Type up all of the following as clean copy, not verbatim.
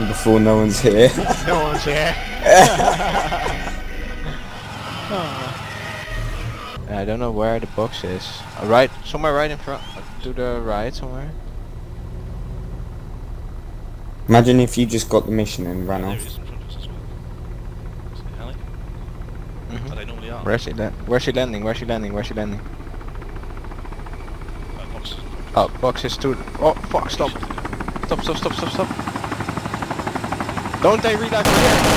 Before no one's here. No one's here. I don't know where the box is. Right, somewhere right in front. To the right, somewhere. Imagine if you just got the mission and ran There off. it is in front of us as well. Is it the alley? Mm-hmm. But they normally are. Where's she landing? Where's she landing? Where's she landing? Box. Oh, box is too. Oh, fuck! Stop! Stop! Stop! Stop! Stop! Stop! Don't they read out for here?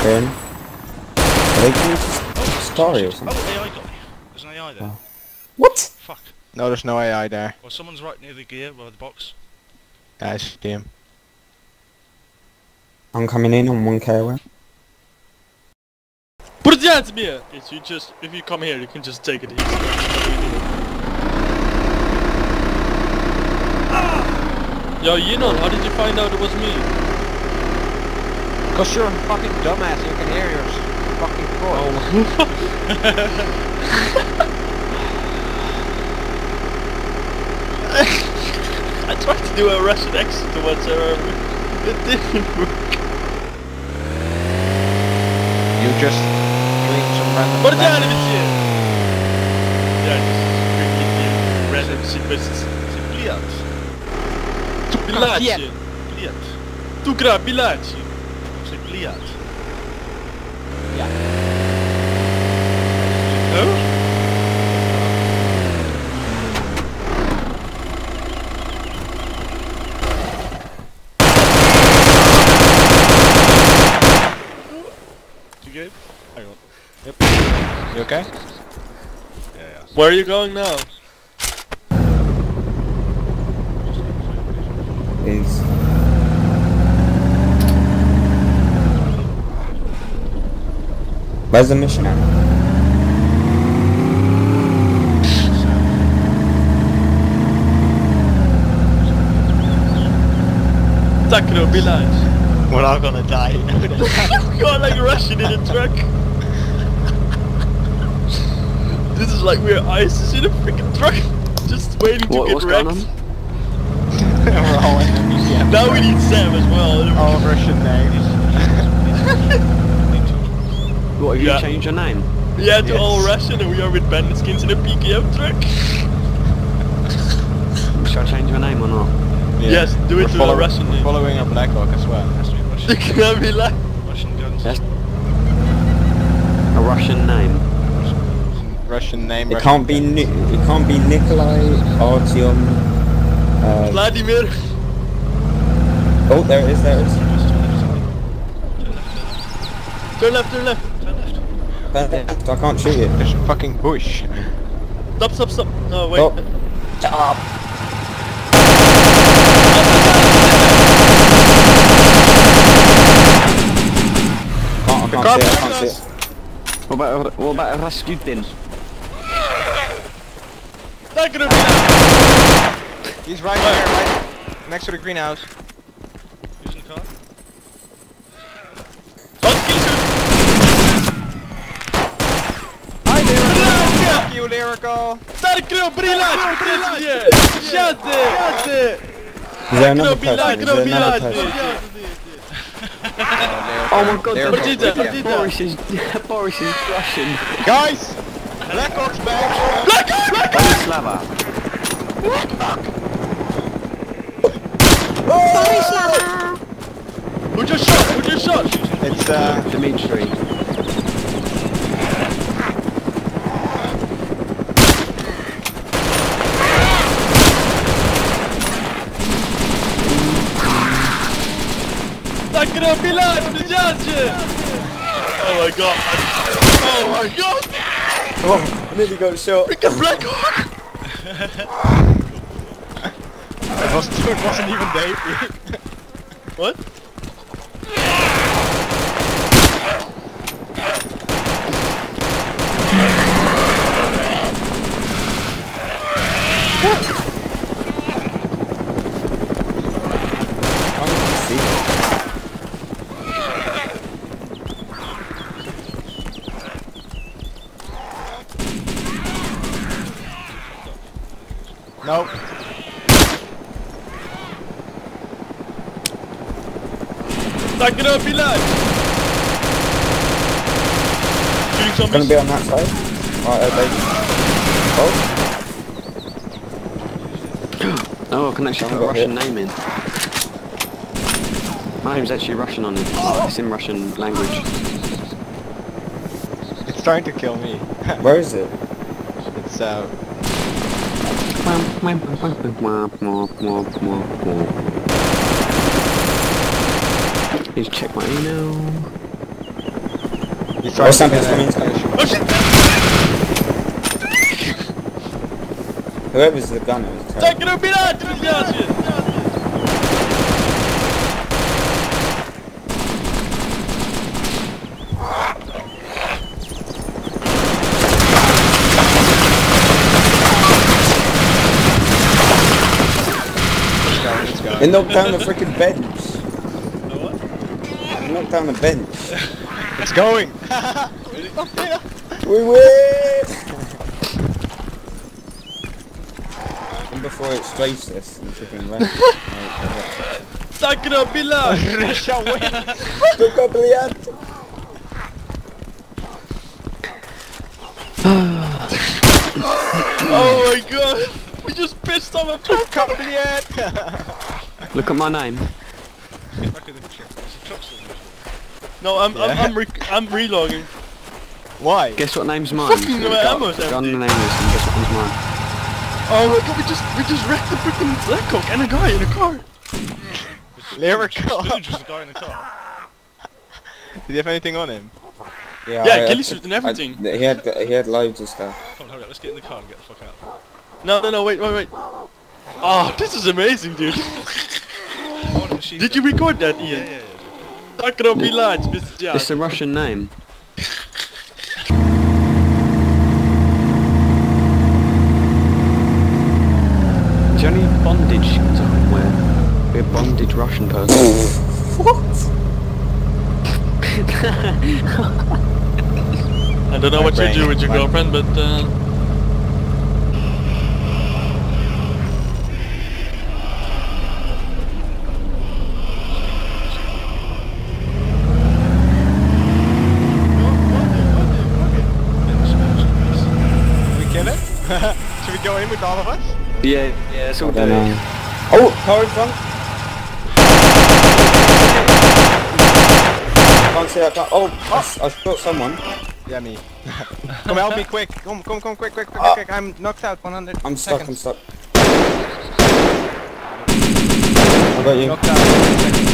Then are they called Story or something? Oh, AI got me. There's an AI there. Oh. What? Fuck. No, there's no AI there. Well, someone's right near the gear by the box. I see him. I'm coming in on 1k away. Put it down to me! If you come here, you can just take it easy. Yo, Yinon, how did you find out it was me? Cause you're a fucking dumbass, you can hear your fucking voice. Oh I tried to do a Russian accent or whatsoever. It didn't work. You just doing some random. Put it down if it's here! Yeah, just quickly random sequences. Bilacie! Bliat. Tu gra bilacie! Say bliat. Ja. Huh? You good? Hang on. Yep. You okay? Yeah. Where are you going now? Is where's the mission at? Takro bilacie! We're all gonna die. You are like Russian in a truck! This is like we're ISIS in a freaking truck! Just waiting to get wrecked! We're all in the PKM. Now we need Sam as well! All Russian names. What, have Yeah. you changed your name? Yeah, to Yes. all Russian and we are with bandit skins in a PKM truck! Shall I change your name or not? Yes, do it to a Russian name. Following a Blackhawk as well. Has to be Russian. You can be like... Russian guns. Yes. A Russian name. Russian name. It Russian can't be guns. it can't be Nikolai, Artyom. Vladimir! Oh, there it is. There it is. Turn left, turn left! Perfect. I can't shoot it. There's a fucking bush. Stop, stop, stop! No, wait. Oh. Stop. I can't see it. I can't see it. What about Rasputin? Takro! He's right here, right next to the greenhouse. Who's in the car? Hi, Lyrical! Fuck you, Lyrical! Takro, bilacie! Siady! Is there another person? Is Takro, there another person? bilacie! Oh my god, Lyrical, Lyrical. Boris is Boris is Russian. Guys! Blackhawk's back! Borislava. Who just shot? Who just shot? It's Dmitri. Takro, bilacie, dziadzie! Oh my god! Oh my god! Oh, I nearly got shot. Freaking Blackhawk! it wasn't even Dave. What? No. Stack it up, be lads! Shooting Gonna zombies. be on that side. Right, baby. Oh, I can actually put a got Russian hit. name in. My name's actually Russian on it. It's in Russian language. It's trying to kill me. Where is it? It's Please check my email. he's Oh, trying to something's get coming. Oh shit! Whoever's the gunner is terrible. Stack it up, be lads! Блядь! Let's go. They knocked down the freaking bench. No what? They knocked down the bench. It's going! We win! And before it strafes us and freaking runs. Stack it up, be lads! Russia wins! Look up, Liat! Oh my god! We just pissed off a truck! Look at my name. Get back in the truck. There's a truck still in the truck. No, I'm relogging. Why? Guess what name's mine? Fucking Go ammo's on the empty. name list and guess what one's mine. Oh my god, we just wrecked the freaking Blackhawk and a guy in a car. Lyrical! There's just a guy in the car. Did you have anything on him? Yeah, ghillie suit and everything. He had loads of stuff. Come on, hurry up, let's get in the car and get the fuck out. No, wait. Oh, this is amazing, dude. Oh, the machine Did gun. you record that, Ian? Yeah. Stack it up, be lads, Mr. Jack. It's a Russian name. It's only bondage I can wear. Be a bondage Russian person. I don't know what you do with your girlfriend, but Should we kill it? Should we go in with all of us? Yeah, it's all I don't good. know. Oh, car in front. Can't see that car. Oh, I shot someone. Yeah, me. Come help me quick! Come quick! I'm knocked out 100 I'm stuck, seconds. I got you. Knocked out 100 seconds.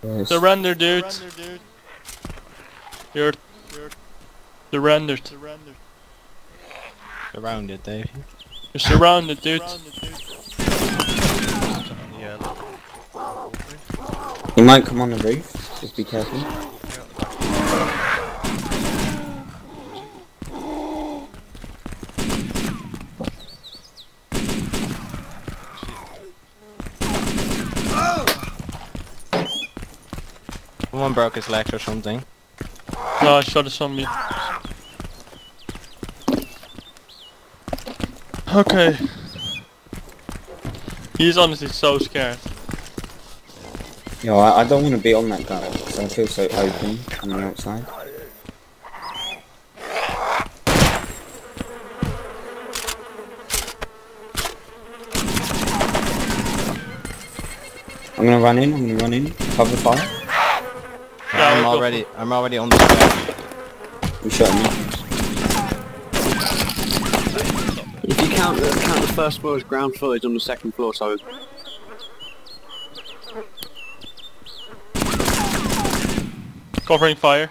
Yes. surrender, dude. You're surrendered. Around it, Dave. You're surrounded, dude. Yeah. He might come on the roof. Just be careful. Someone broke his legs or something. No, I shot a zombie. Okay. He's honestly so scared. Yo, I don't want to be on that guy because I feel so open on the outside. I'm gonna run in, cover fire. Yeah, I'm we'll go already on the square. You shot me. If you count the first floor as ground floor, it's on the second floor, so Covering fire.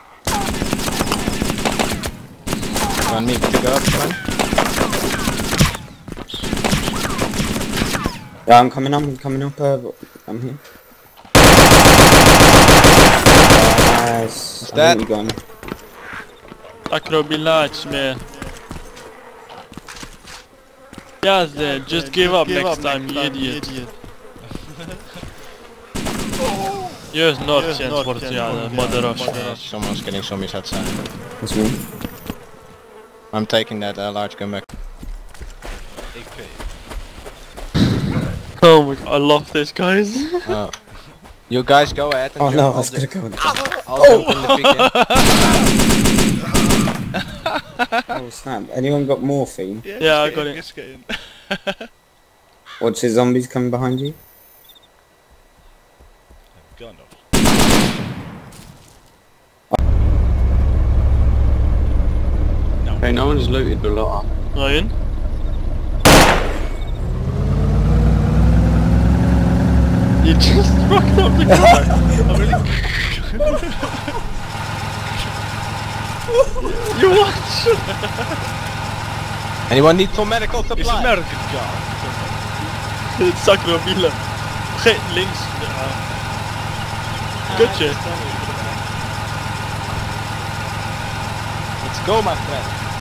Want me to go up, man? Yeah, I'm coming up, I'm here. Nice. that? I think we got him. Acro be large, man. Yes, just give up next time, you idiot. Just not chance for the mother of Someone's getting zombies outside. That's me. I'm taking that large gun back. AP. Oh my god, I love this, guys. Oh. You guys go ahead and Oh jump. no, I was gonna go. I'll jump in the PKM. Oh snap! Anyone got morphine? Yeah, I got it. Just get in. Watch the zombies coming behind you. Gun off. Hey, no one's looted the lot. Ryan? You just fucked up the car! I'm really. You watch! Anyone need some medical It's supplies? American car. Het sacrobielen. Links. Ja. Kutje. Let's go, my friend.